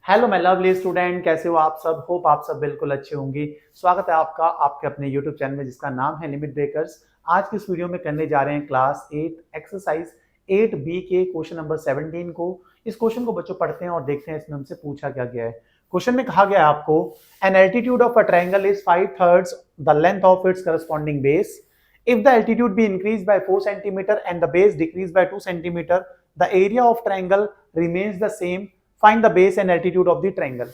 Hello my lovely student, कैसे हो आप सब। होप आप सब बिल्कुल अच्छे होंगे। स्वागत है आपका आपके अपने यूट्यूब चैनल में जिसका नाम है लिमिट ब्रेकर्स। आज की इस वीडियो में करने जा रहे हैं क्लास 8 एक्सरसाइज 8 बी के क्वेश्चन नंबर 17 को। इस क्वेश्चन को बच्चों पढ़ते हैं और देखते हैं इसमें हमसे पूछा क्या गया है। क्वेश्चन में कहा गया है आपको an altitude of a triangle is 5/3 the length of its corresponding base. If the altitude be increased by 4 centimeter and the base decreased by 2 centimeter, the area of triangle remains the same. Find the base and altitude of the triangle.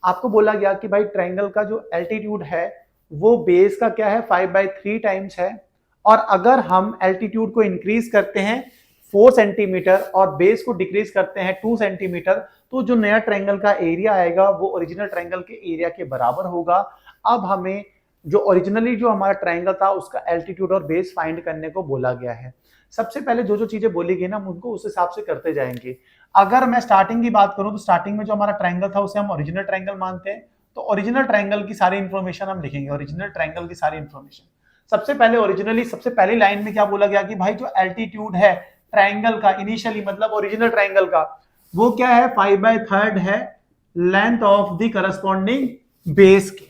आपको बोला गया कि भाई triangle का जो altitude है वो base का क्या है 5/3 टाइम्स है, और अगर हम एल्टीट्यूड को इंक्रीज करते हैं 4 सेंटीमीटर और बेस को डिक्रीज करते हैं 2 सेंटीमीटर, तो जो नया ट्रायंगल का एरिया आएगा वो ओरिजिनल ट्रायंगल के एरिया के बराबर होगा। अब हमें जो ओरिजिनली जो हमारा ट्रायंगल था उसका एल्टीट्यूड और बेस फाइंड करने को बोला गया है। सबसे पहले जो जो चीजें बोली गई ना हम उनको उस हिसाब से करते जाएंगे। अगर मैं स्टार्टिंग की बात करूं तो स्टार्टिंग में जो हमारा ट्रायंगल था उसे हम ओरिजिनल ट्रायंगल मानते हैं, तो ओरिजिनल ट्रायंगल की सारी इंफॉर्मेशन हम लिखेंगे। ओरिजिनल ट्रायंगल की सारी इंफॉर्मेशन सबसे पहले ओरिजिनली सबसे पहली लाइन में क्या बोला गया कि भाई जो एल्टीट्यूड है ट्रायंगल का इनिशियली मतलब ओरिजिनल ट्रायंगल का वो क्या है 5/3 है length of the corresponding base के।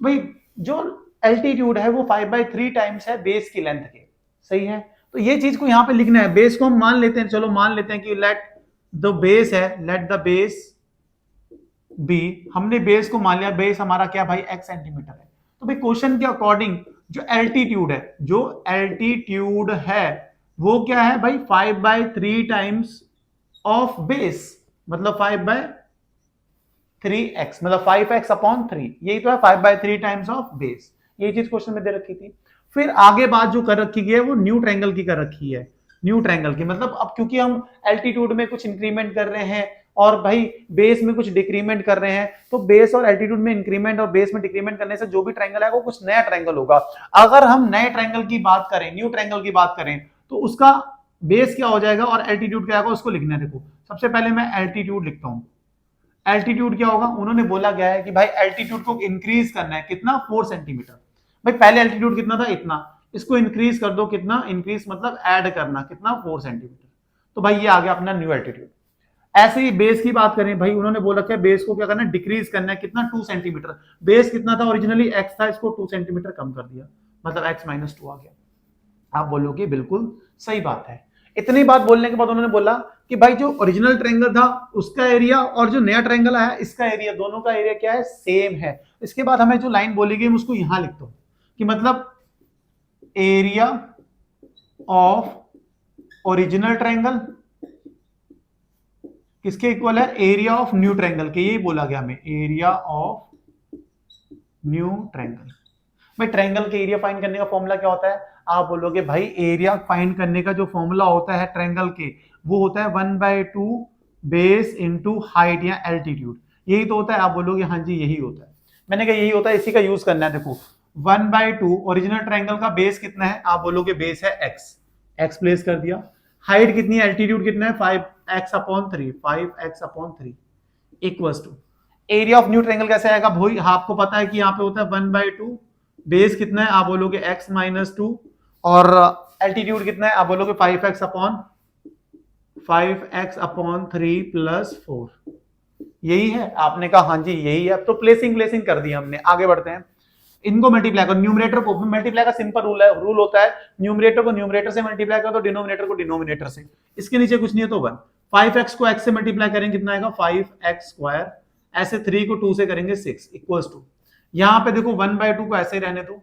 भाई जो एल्टीट्यूड है वो 5/3 टाइम्स है बेस की लेंथ के। सही है, तो ये चीज को यहां पे लिखना है। बेस को हम मान लेते हैं, चलो मान लेते हैं कि लेट द बेस है, लेट द बेस बी। हमने बेस को मान लिया, बेस हमारा क्या भाई x सेंटीमीटर है। तो भाई क्वेश्चन के अकॉर्डिंग जो एल्टीट्यूड है, जो एल्टीट्यूड है वो क्या है भाई 5/3 टाइम्स ऑफ बेस, मतलब 5/3x मतलब 5x/3। यही तो है 5/3 टाइम्स ऑफ बेस। यही चीज क्वेश्चन में दे रखी थी। फिर आगे बात जो कर रखी गई है वो न्यू ट्रायंगल की कर रखी है। न्यू ट्रायंगल की मतलब अब क्योंकि हम एल्टीट्यूड में कुछ इंक्रीमेंट कर रहे हैं और भाई बेस में कुछ डिक्रीमेंट कर रहे हैं, तो बेस और एल्टीट्यूड में इंक्रीमेंट और बेस में डिक्रीमेंट करने से जो भी ट्रायंगल है वो कुछ नया ट्रायंगल होगा। अगर हम नए ट्रायंगल की बात करें, न्यू ट्रायंगल की बात करें, तो उसका बेस क्या हो जाएगा और एल्टीट्यूड क्या होगा उसको लिखना है। देखो सबसे पहले मैं एल्टीट्यूड लिखता हूं। एल्टीट्यूड क्या होगा, उन्होंने बोला गया है कि भाई एल्टीट्यूड को इंक्रीज करना है कितना 4 सेंटीमीटर। भाई पहले एल्टीट्यूड कितना था इतना, इसको इंक्रीज कर दो कितना, इंक्रीज मतलब ऐड करना कितना 4 सेंटीमीटर। तो भाई ये आ गया अपना न्यू एल्टीट्यूड। ऐसे ही बेस की बात करें, भाई उन्होंने बोला क्या बेस को क्या करना है डिक्रीज करना है कितना 2 सेंटीमीटर। बेस कितना था ओरिजिनली x था, इसको 2 सेंटीमीटर कम कर दिया मतलब x-2 आ गया। आप बोलोगे बिल्कुल सही बात है। इतनी बात बोलने के बाद उन्होंने बोला कि भाई जो ओरिजिनल ट्रायंगल था उसका एरिया और जो नया ट्रायंगल आया इसका एरिया, दोनों का एरिया क्या है सेम है। इसके बाद हमें जो लाइन बोली गई उसको यहां लिखता हूं कि मतलब एरिया ऑफ ओरिजिनल ट्रायंगल किसके इक्वल है, एरिया ऑफ न्यू ट्रायंगल के। यही बोला गया हमें एरिया ऑफ न्यू ट्रायंगल। भाई ट्रायंगल के एरिया फाइंड करने का फॉर्मूला क्या होता है, आप बोलोगे भाई एरिया फाइंड करने का जो फॉर्मूला होता है ट्रायंगल के वो होता है 1/2 बेस इंटू हाइट या एल्टीट्यूड। यही तो होता है। आप बोलोगे हाँ जी यही होता है। मैंने कहा यही होता है, इसी का यूज करना है। देखो 1/2 ओरिजिनल ट्रायंगल का बेस कितना है, आप बोलोगे बेस है x प्लेस कर दिया। हाइट कितनी है, एल्टीट्यूड कितना है 5x/3 equals to area of new triangle. कैसे आएगा भाई, आपको पता है कि यहाँ पे होता है 1/2, बेस कितना है आप बोलोगे x-2 और एल्टीट्यूड कितना है आप बोलोगे 5x/3 प्लस 4। यही है, आपने कहा हाँ जी यही है। तो प्लेसिंग कर दी हमने। आगे बढ़ते हैं, इनको मल्टीप्लाई करो। न्यूमरेटर को मल्टीप्लाई का सिंपल रूल होता है, न्यूमरेटर को न्यूमरेटर से मल्टीप्लाई करो तो डिनोमिनेटर को डिनोमिनेटर से। इसके नीचे कुछ नहीं है तो 1। 5x को x से मल्टीप्लाई करेंगे कितना आएगा 5x²। ऐसे 3 को 2 से करेंगे 6 इक्वल्स टू, यहां पे देखो 1/2 को ऐसे ही रहने दो,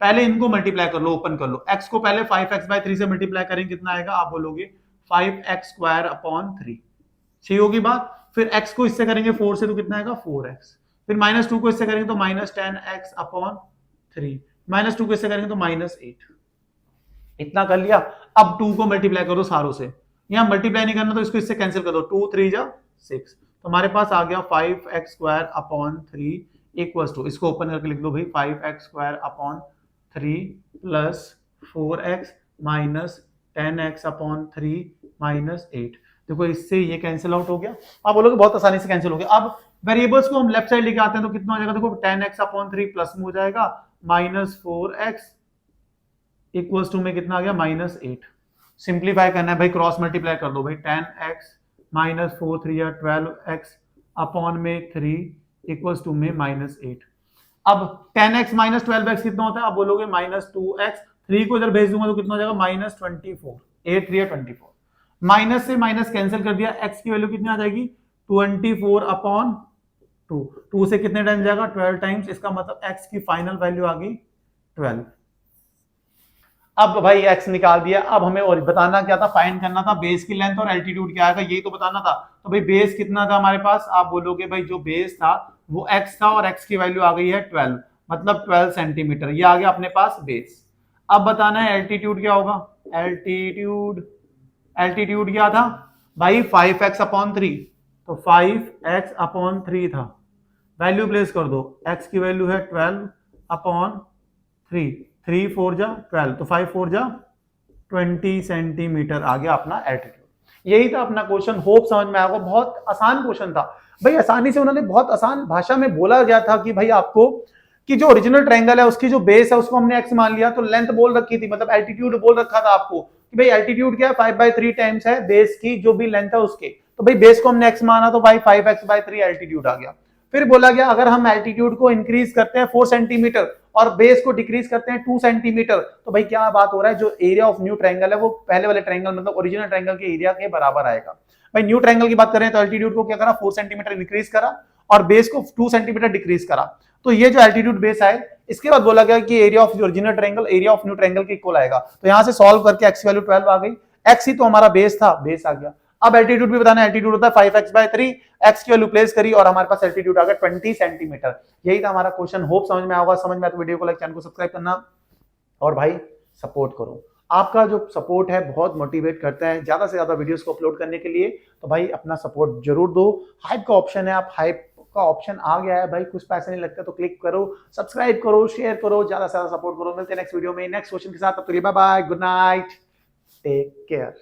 पहले इनको मल्टीप्लाई कर लो, ओपन कर लो। x को पहले 5x/3 से मल्टीप्लाई करेंगे कितना आएगा आप बोलोगे 5x²/3। सही होगी बात। फिर x को इससे करेंगे 4 से तो कितना आएगा 4x। फिर -2 को इससे करेंगे तो -10x/3। -2 को इससे करेंगे तो -8। इतना कर लिया। अब 2 को मल्टीप्लाई करो सारों से, यहां मल्टीप्लाई नहीं करना तो इसको इससे कैंसिल कर दो, 2 3 जा 6। तो हमारे पास आ गया 5x²/3 इक्वल्स टू, इसको ओपन करके लिख दो भाई 5x²/3 plus 4x minus 10x/3 minus 8। देखो इससे ये कैंसिल आउट हो गया। आप बोलोगे बहुत आसानी से कैंसिल हो गया। अब वेरिएबल्स को हम लेफ्ट साइड लेके आते हैं तो कितना हो जाएगा, देखो 10x/3 प्लस में हो जाएगा -4x इक्वल्स टू में कितना आ गया -8। सिंप्लीफाई करना है भाई, क्रॉस मल्टीप्लाई कर दो भाई 10x -4 3 12x अपॉन में 3 इक्वल्स टू में -8। अब 10x माइनस 12x कितना होता है? आप बोलोगे -2x, 3 को इधर भेज दूंगा तो कितना हो जाएगा? -24, 8 3 24, माइनस से माइनस कैंसिल कर दिया, x की वैल्यू कितनी आ जाएगी? 24 अपॉन 2, 2 से कितने टाइम्स जाएगा? 12 टाइम्स, इसका मतलब x की फाइनल वैल्यू आ गई 12। अब भाई x निकाल दिया, अब हमें और बताना क्या था? फाइंड करना था बेस की लेंथ और एल्टीट्यूड क्या आएगा, यही तो बताना था। तो भाई बेस कितना था हमारे पास? आप बोलोगे भाई जो बेस था वो x था और x की वैल्यू आ गई है 12, मतलब 12 सेंटीमीटर, ये आ गया अपने पास बेस। अब बताना है एल्टीट्यूड क्या होगा। एल्टीट्यूड, एल्टीट्यूड क्या था भाई? 5x अपॉन 3, तो 5x अपॉन 3 था। वैल्यू प्लेस कर दो, x की वैल्यू है 12 अपॉन 3, 3 4 जा 12, तो 5 4 जा 20 सेंटीमीटर आ गया अपना एल्टीट्यूड। यही था अपना क्वेश्चन, होप समझ में आएगा। बहुत आसान क्वेश्चन था भाई, आसानी से उन्होंने बहुत आसान भाषा में बोला गया था कि भाई आपको कि जो ओरिजिनल ट्रायंगल है उसकी जो बेस है उसको हमने x मान लिया, तो लेंथ बोल रखी थी, मतलब एल्टीट्यूड बोल रखा था आपको कि भाई एल्टीट्यूड क्या है? 5/3 टाइम्स है बेस की जो भी लेंथ है उसके, तो भाई बेस को हमने x माना तो भाई 5x/3 एल्टीट्यूड आ गया। फिर बोला गया अगर हम एल्टीट्यूड को इंक्रीज करते हैं 4 सेंटीमीटर और बेस को डिक्रीज करते हैं 2 सेंटीमीटर, तो भाई क्या बात हो रहा है? जो एरिया ऑफ न्यू ट्रायंगल है वो पहले वाले ट्रायंगल मतलब ओरिजिनल ट्रायंगल के एरिया के बराबर आएगा। भाई न्यू ट्रायंगल की बात करें तो एल्टीट्यूड को क्या करा? 4 सेंटीमीटर इंक्रीज करा और बेस को 2 सेंटीमीटर डिक्रीज करा, तो ये जो एल्टीट्यूड बेस आए, इसके बाद बोला गया कि area of original triangle area of new triangle के इक्वल आएगा। तो यहां से सॉल्व करके x की वैल्यू 12 आ गई, x ही तो हमारा बेस था, बेस आ गया। अब एल्टीट्यूड भी बताना, एल्टीट्यूड होता है 5x/3, x की वैल्यू प्लेस करी और हमारे पास एल्टीट्यूड आ गया 20 सेंटीमीटर। यही था हमारा क्वेश्चन, होप समझ में आएगा। समझ में आया तो वीडियो को लाइक, चैनल को सब्सक्राइब करना और भाई सपोर्ट करो। आपका जो सपोर्ट है बहुत मोटिवेट करता है ज्यादा से ज्यादा वीडियोस को अपलोड करने के लिए, तो भाई अपना सपोर्ट जरूर दो। हाइप का ऑप्शन है, आप हाइप का ऑप्शन आ गया है भाई, कुछ पैसे नहीं लगता, तो क्लिक करो, सब्सक्राइब करो, शेयर करो, ज्यादा से ज्यादा सपोर्ट करो। मिलते हैं नेक्स्ट वीडियो में नेक्स्ट क्वेश्चन के साथ, तब तक के लिए bye bye, good night, take care.